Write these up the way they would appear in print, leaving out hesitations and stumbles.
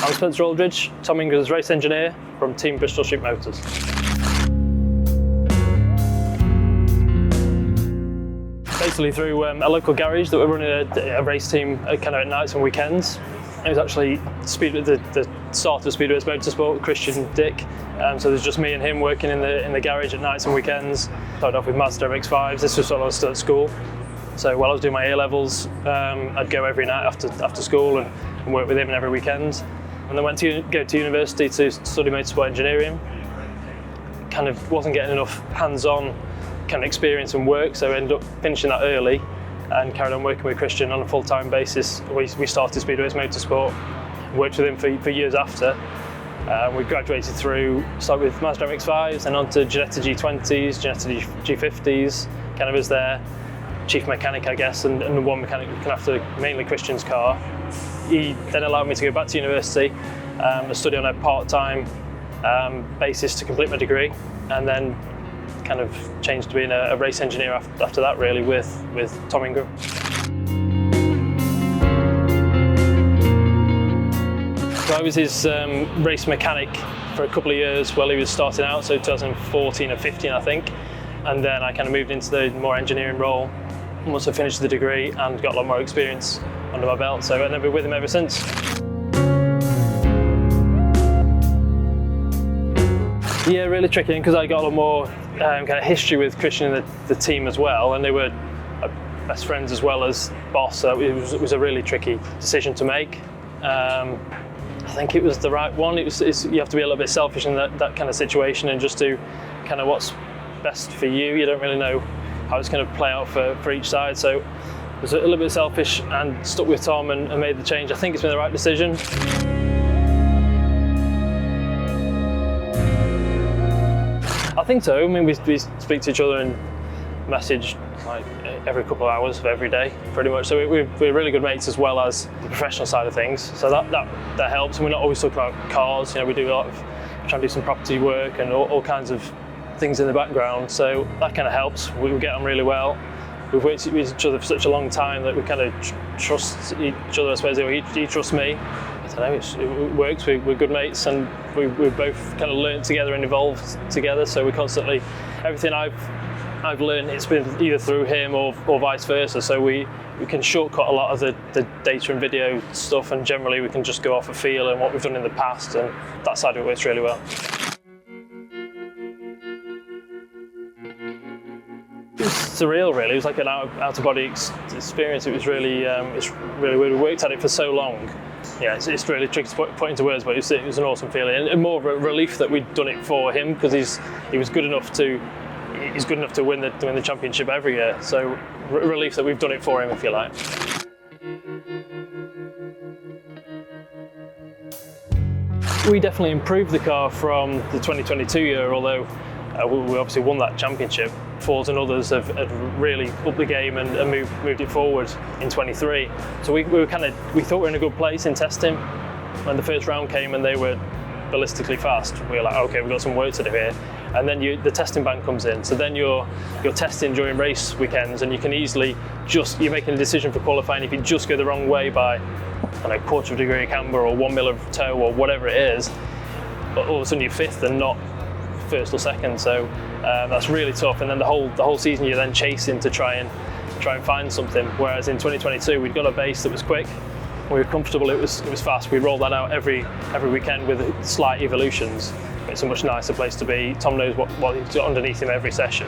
I'm Spencer Aldridge, Tom Ingram's race engineer from Team Bristol Street Motors. Basically through a local garage that we're running a race team kind of at nights and weekends. It was actually the start of Speedways Motorsport, Christian Dick. So there's just me and him working in the garage at nights and weekends. Started off with Mazda MX-5s. This was when I was still at school. So while I was doing my A-levels, I'd go every night after school and work with him every weekend. And then went to go to university to study motorsport engineering. Kind of wasn't getting enough hands-on kind of experience and work, so I ended up finishing that early and carried on working with Christian on a full-time basis. We started Speedways Motorsport, worked with him for years after. We graduated through, started with Mazda MX-5s and on to Ginetta G20s, Ginetta G50s, kind of as their chief mechanic, I guess, and the one mechanic looking after mainly Christian's car. He then allowed me to go back to university and study on a part-time basis to complete my degree, and then kind of changed to being a race engineer after that, really, with Tom Ingram. So I was his race mechanic for a couple of years while he was starting out, so 2014 and 15, I think. And then I kind of moved into the more engineering role once I finished the degree and got a lot more experience under my belt. So I've been with him ever since. Yeah, really tricky, because I got a lot more kind of history with Christian and the team as well, and they were best friends as well as boss, so it was a really tricky decision to make. I think it was the right one. You have to be a little bit selfish in that kind of situation and just do kind of what's best for you. You don't really know how it's going to play out for each side, so I was a little bit selfish and stuck with Tom and made the change. I think it's been the right decision. I think so. I mean, we speak to each other and message like every couple of hours of every day, pretty much. So we're really good mates as well as the professional side of things. So that helps. And we're not always talking about cars. You know, we do a lot of trying to do some property work and all kinds of things in the background. So that kind of helps. We get on really well. We've worked with each other for such a long time that we kind of trust each other. I suppose he trusts me. I don't know, it works. We're good mates, and we both kind of learned together and evolved together. So we constantly, everything I've learned, it's been either through him or vice versa. So we can shortcut a lot of the data and video stuff, and generally we can just go off a feel and what we've done in the past, and that side of it works really well. It was surreal, really. It was like an out-of-body experience. It was really, it's really weird. We worked at it for so long. Yeah, it's really tricky to put into words, but it was an awesome feeling, and more of a relief that we'd done it for him, because he was good enough to win the championship every year. So relief that we've done it for him, if you like. We definitely improved the car from the 2022 year, although we obviously won that championship. Ford and others have really upped the game and moved it forward in 23. So we thought we were in a good place in testing. When the first round came and they were ballistically fast, we were like, okay, we've got some work to do here. And then the testing ban comes in. So then you're testing during race weekends, and you can easily you're making a decision for qualifying. If you just go the wrong way by, I don't know, quarter of a degree of camber or 1 mil of toe or whatever it is, but all of a sudden you're fifth and not first or second. So that's really tough. And then the whole season you're then chasing to try and find something. Whereas in 2022 we'd got a base that was quick. We were comfortable. It was fast. We rolled that out every weekend with slight evolutions. It's a much nicer place to be. Tom knows what he's got underneath him every session,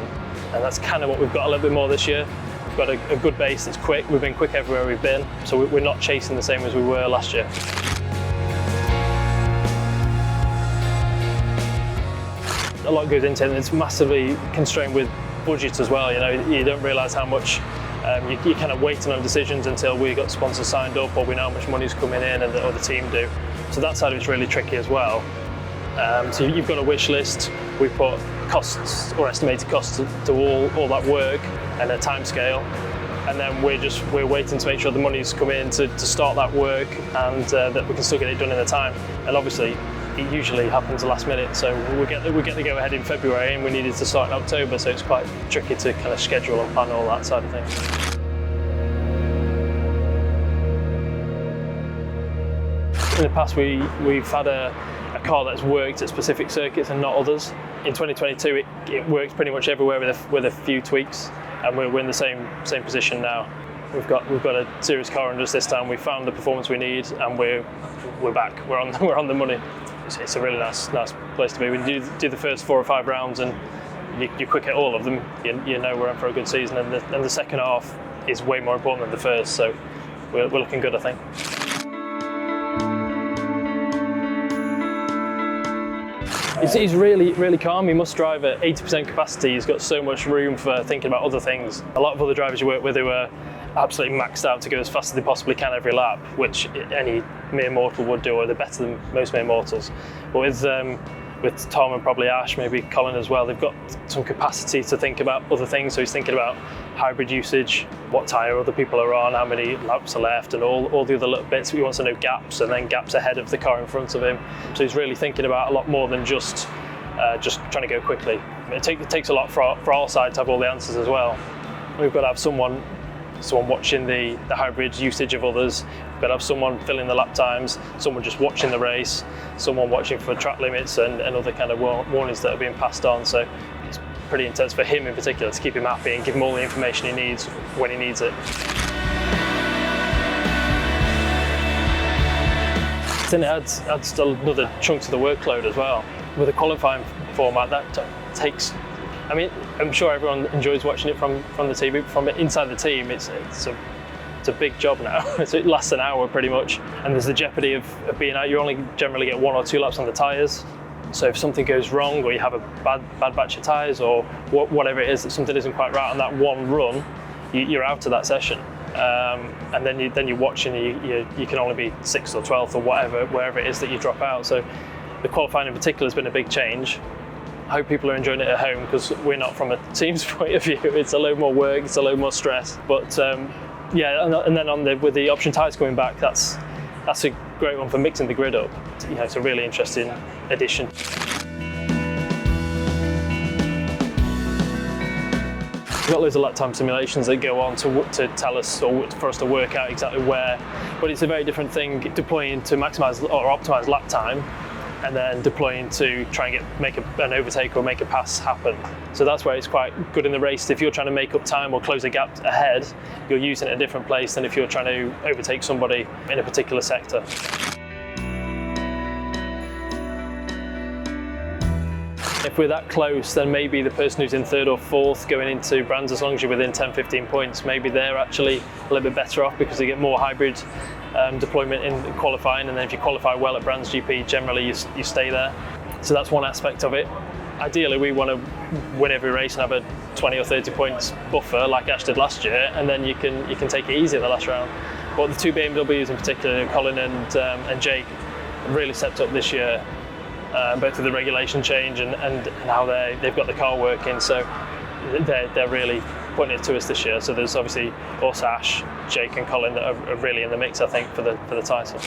and that's kind of what we've got a little bit more this year. We've got a good base that's quick. We've been quick everywhere we've been, so we're not chasing the same as we were last year. A lot goes into it, and it's massively constrained with budget as well. You know, you don't realise how much you're kind of waiting on decisions until we got sponsors signed up, or we know how much money's coming in, or the team do. So that side of it's really tricky as well. So you've got a wish list. We put costs or estimated costs to all that work and a time scale, and then we're waiting to make sure the money's come in to start that work, and that we can still get it done in the time. And obviously it usually happens the last minute, so we get the go ahead in February, and we needed to start in October, so it's quite tricky to kind of schedule and plan all that side of things. In the past, we've had a car that's worked at specific circuits and not others. In 2022, it works pretty much everywhere with a few tweaks, and we're in the same position now. We've got a series car under us this time. We found the performance we need, and we're back. We're on the money. It's a really nice place to be. When you do the first 4 or 5 rounds and you're quick at all of them, you know we're in for a good season. And the second half is way more important than the first. So we're looking good, I think. He's really calm. He must drive at 80% capacity. He's got so much room for thinking about other things. A lot of other drivers you work with who are absolutely maxed out to go as fast as they possibly can every lap, which any mere mortal would do, or they're better than most mere mortals. But with Tom and probably Ash, maybe Colin as well, they've got some capacity to think about other things. So he's thinking about hybrid usage, what tyre other people are on, how many laps are left, and all the other little bits. He wants to know gaps, and then gaps ahead of the car in front of him. So he's really thinking about a lot more than just trying to go quickly. It takes a lot for our side to have all the answers as well. We've got to have someone watching the hybrid usage of others. We've got to have someone filling the lap times, someone just watching the race, someone watching for track limits and other kind of warnings that are being passed on. So it's pretty intense for him in particular to keep him happy and give him all the information he needs when he needs it. Then it adds still another chunk to the workload as well. With a qualifying format, that takes, I mean, I'm sure everyone enjoys watching it from the TV, but from inside the team, it's a big job now. So it lasts an hour pretty much, and there's the jeopardy of being out. You only generally get 1 or 2 laps on the tyres. So if something goes wrong, or you have a bad batch of tyres, or whatever it is, that something isn't quite right on that one run, you're out of that session. And then you're watching. You can only be 6th or 12th or wherever it is that you drop out. So the qualifying in particular has been a big change. I hope people are enjoying it at home, because we're not, from a team's point of view. It's a load more work, it's a load more stress. But yeah, and then with the option tyres coming back, that's a great one for mixing the grid up. You know, it's a really interesting addition. We've got loads of lap time simulations that go on to tell us, or for us to work out exactly where, but it's a very different thing deploying to maximise or optimise lap time, and then deploying to try and make an overtake or make a pass happen. So that's where it's quite good in the race. If you're trying to make up time or close a gap ahead, you're using it in a different place than if you're trying to overtake somebody in a particular sector. If we're that close, then maybe the person who's in 3rd or 4th going into Brands, as long as you're within 10-15 points, maybe they're actually a little bit better off, because they get more hybrid deployment in qualifying, and then if you qualify well at Brands GP, generally you stay there. So that's one aspect of it. Ideally, we want to win every race and have a 20 or 30 points buffer like Ash did last year, and then you can take it easy at the last round. But the 2 BMWs in particular, Colin and Jake, really stepped up this year. Both with the regulation change and how they've got the car working, so they're really putting it to us this year. So there's obviously us, Ash, Jake and Colin that are really in the mix, I think, for the title.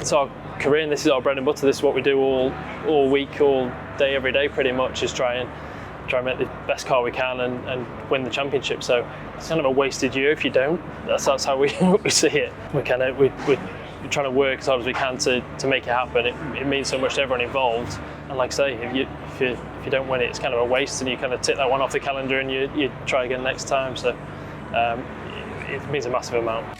It's our career, and this is our bread and butter. This is what we do all week, all day, every day pretty much, is try and make the best car we can and win the championship. So it's kind of a wasted year if you don't. That's how we see it. We're trying to work as hard as we can to make it happen. It means so much to everyone involved. And like I say, if you don't win it, it's kind of a waste, and you kind of tick that one off the calendar and you try again next time. So it means a massive amount.